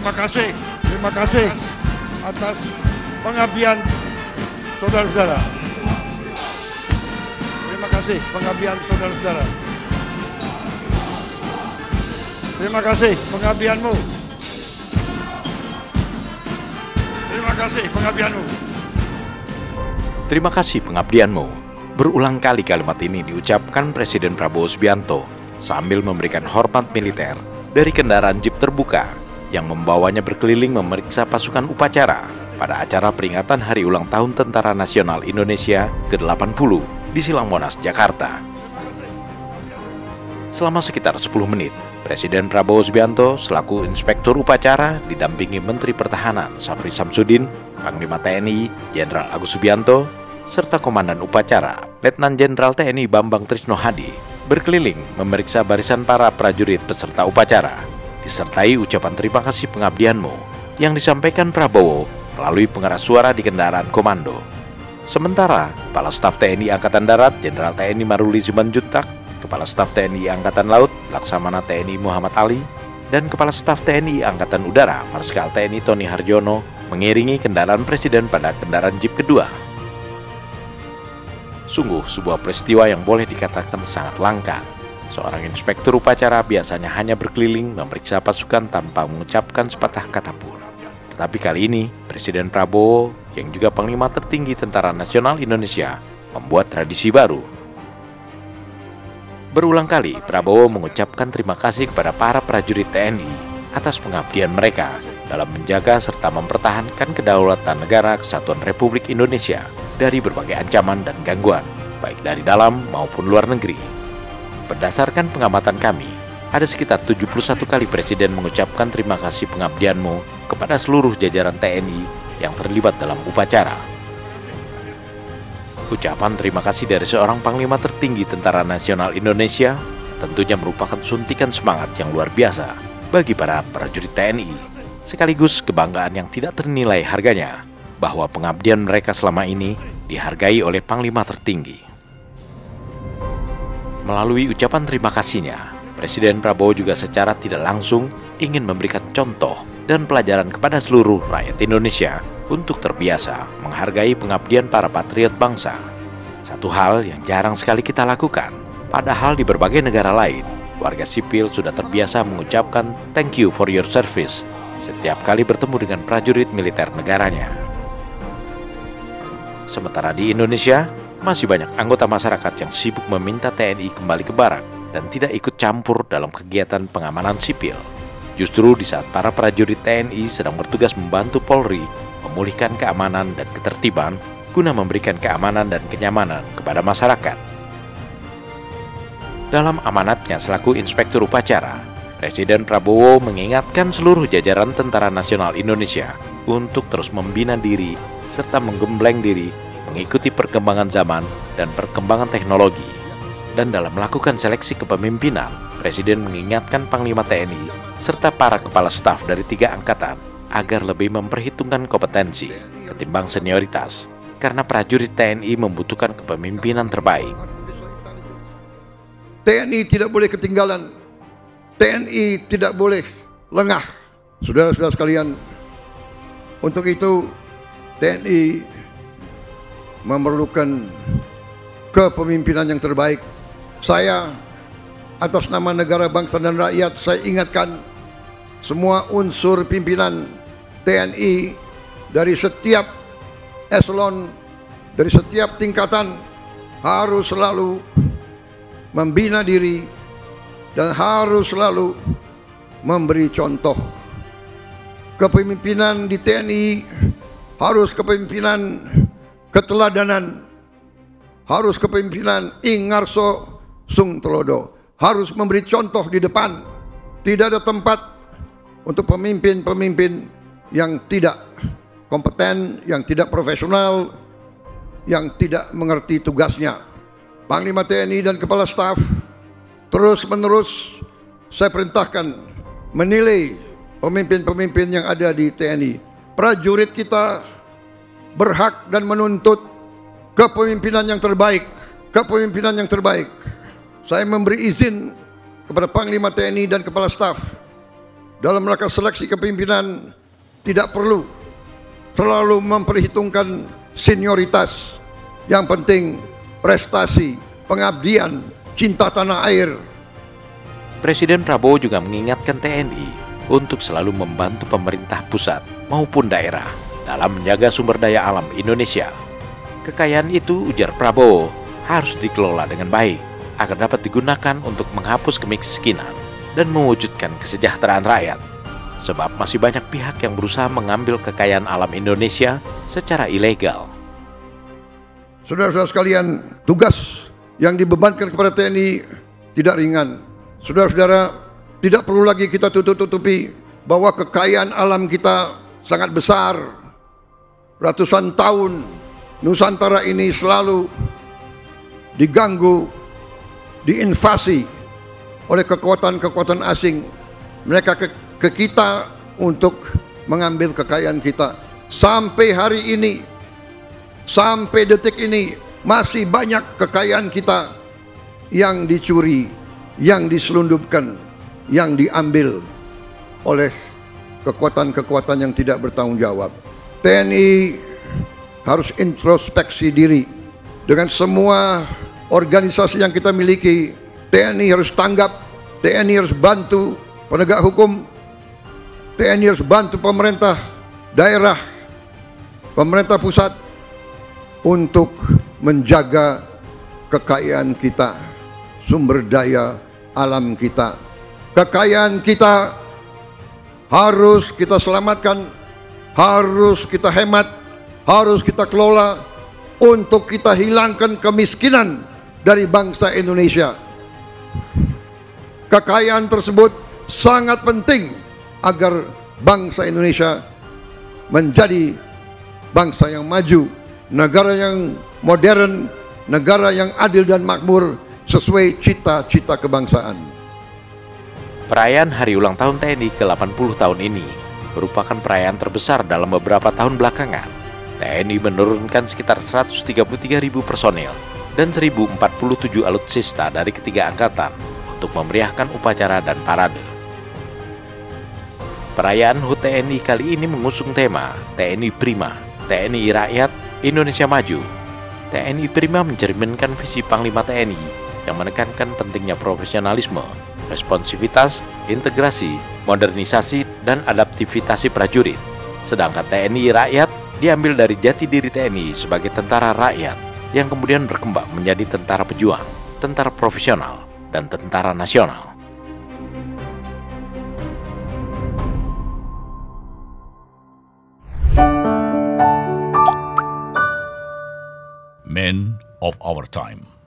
Terima kasih atas pengabdian saudara-saudara. Terima kasih pengabdian saudara-saudara. Terima kasih pengabdianmu. Terima kasih pengabdianmu. Terima kasih pengabdianmu. Berulang kali kalimat ini diucapkan Presiden Prabowo Subianto sambil memberikan hormat militer dari kendaraan jeep terbuka yang membawanya berkeliling memeriksa pasukan upacara pada acara peringatan Hari Ulang Tahun Tentara Nasional Indonesia ke-80 di Silang Monas, Jakarta. Selama sekitar 10 menit, Presiden Prabowo Subianto selaku Inspektur Upacara didampingi Menteri Pertahanan Syafri Samsudin, Panglima TNI Jenderal Agus Subianto, serta Komandan Upacara Letnan Jenderal TNI Bambang Trisno Hadi berkeliling memeriksa barisan para prajurit peserta upacara, disertai ucapan terima kasih pengabdianmu yang disampaikan Prabowo melalui pengeras suara di kendaraan komando. Sementara Kepala Staf TNI Angkatan Darat Jenderal TNI Maruli Simanjuntak, Kepala Staf TNI Angkatan Laut Laksamana TNI Muhammad Ali, dan Kepala Staf TNI Angkatan Udara Marskal TNI Tony Harjono mengiringi kendaraan Presiden pada kendaraan jeep kedua. Sungguh sebuah peristiwa yang boleh dikatakan sangat langka. Seorang inspektur upacara biasanya hanya berkeliling memeriksa pasukan tanpa mengucapkan sepatah kata pun. Tetapi kali ini, Presiden Prabowo yang juga Panglima tertinggi Tentara Nasional Indonesia membuat tradisi baru. Berulang kali, Prabowo mengucapkan terima kasih kepada para prajurit TNI atas pengabdian mereka dalam menjaga serta mempertahankan kedaulatan negara Kesatuan Republik Indonesia dari berbagai ancaman dan gangguan, baik dari dalam maupun luar negeri. Berdasarkan pengamatan kami, ada sekitar 71 kali Presiden mengucapkan terima kasih pengabdianmu kepada seluruh jajaran TNI yang terlibat dalam upacara. Ucapan terima kasih dari seorang Panglima tertinggi Tentara Nasional Indonesia tentunya merupakan suntikan semangat yang luar biasa bagi para prajurit TNI, sekaligus kebanggaan yang tidak ternilai harganya bahwa pengabdian mereka selama ini dihargai oleh Panglima tertinggi. Melalui ucapan terima kasihnya, Presiden Prabowo juga secara tidak langsung ingin memberikan contoh dan pelajaran kepada seluruh rakyat Indonesia untuk terbiasa menghargai pengabdian para patriot bangsa. Satu hal yang jarang sekali kita lakukan, padahal di berbagai negara lain, warga sipil sudah terbiasa mengucapkan thank you for your service setiap kali bertemu dengan prajurit militer negaranya. Sementara di Indonesia, masih banyak anggota masyarakat yang sibuk meminta TNI kembali ke barak dan tidak ikut campur dalam kegiatan pengamanan sipil. Justru di saat para prajurit TNI sedang bertugas membantu Polri memulihkan keamanan dan ketertiban guna memberikan keamanan dan kenyamanan kepada masyarakat. Dalam amanatnya selaku Inspektur Upacara, Presiden Prabowo mengingatkan seluruh jajaran Tentara Nasional Indonesia untuk terus membina diri serta menggembleng diri mengikuti perkembangan zaman dan perkembangan teknologi. Dan dalam melakukan seleksi kepemimpinan, Presiden mengingatkan Panglima TNI serta para kepala staf dari 3 angkatan agar lebih memperhitungkan kompetensi ketimbang senioritas, karena prajurit TNI membutuhkan kepemimpinan terbaik. TNI tidak boleh ketinggalan. TNI tidak boleh lengah. Saudara-saudara sekalian, untuk itu TNI memerlukan kepemimpinan yang terbaik. Saya atas nama negara, bangsa dan rakyat, saya ingatkan semua unsur pimpinan TNI dari setiap eselon, dari setiap tingkatan harus selalu membina diri dan harus selalu memberi contoh. Kepemimpinan di TNI harus kepemimpinan keteladanan, harus kepemimpinan ingarso sung telodo, harus memberi contoh di depan. Tidak ada tempat untuk pemimpin-pemimpin yang tidak kompeten, yang tidak profesional, yang tidak mengerti tugasnya. Panglima TNI dan Kepala Staf terus-menerus saya perintahkan menilai pemimpin-pemimpin yang ada di TNI. Prajurit kita berhak dan menuntut kepemimpinan yang terbaik, kepemimpinan yang terbaik. Saya memberi izin kepada Panglima TNI dan Kepala Staf dalam rangka seleksi kepemimpinan tidak perlu terlalu memperhitungkan senioritas. Yang penting prestasi, pengabdian, cinta tanah air. Presiden Prabowo juga mengingatkan TNI untuk selalu membantu pemerintah pusat maupun daerah dalam menjaga sumber daya alam Indonesia. Kekayaan itu, ujar Prabowo, harus dikelola dengan baik agar dapat digunakan untuk menghapus kemiskinan dan mewujudkan kesejahteraan rakyat. Sebab masih banyak pihak yang berusaha mengambil kekayaan alam Indonesia secara ilegal. Saudara-saudara sekalian, tugas yang dibebankan kepada TNI tidak ringan. Saudara-saudara, tidak perlu lagi kita tutup-tutupi bahwa kekayaan alam kita sangat besar. Ratusan tahun Nusantara ini selalu diganggu, diinvasi oleh kekuatan-kekuatan asing. Mereka ke kita untuk mengambil kekayaan kita. Sampai hari ini, sampai detik ini, masih banyak kekayaan kita yang dicuri, yang diselundupkan, yang diambil oleh kekuatan-kekuatan yang tidak bertanggung jawab. TNI harus introspeksi diri. Dengan semua organisasi yang kita miliki, TNI harus tanggap, TNI harus bantu penegak hukum, TNI harus bantu pemerintah daerah, pemerintah pusat untuk menjaga kekayaan kita, sumber daya alam kita. Kekayaan kita harus kita selamatkan, harus kita hemat, harus kita kelola untuk kita hilangkan kemiskinan dari bangsa Indonesia. Kekayaan tersebut sangat penting agar bangsa Indonesia menjadi bangsa yang maju, negara yang modern, negara yang adil dan makmur sesuai cita-cita kebangsaan. Perayaan hari ulang tahun TNI ke-80 tahun ini merupakan perayaan terbesar dalam beberapa tahun belakangan. TNI menurunkan sekitar 133.000 personil dan 1.047 alutsista dari ketiga angkatan untuk memeriahkan upacara dan parade. Perayaan HUT TNI kali ini mengusung tema TNI Prima, TNI Rakyat, Indonesia Maju. TNI Prima mencerminkan visi Panglima TNI yang menekankan pentingnya profesionalisme, responsivitas, integrasi, modernisasi, dan adaptivitas prajurit. Sedangkan TNI Rakyat diambil dari jati diri TNI sebagai tentara rakyat yang kemudian berkembang menjadi tentara pejuang, tentara profesional, dan tentara nasional. Men of our time.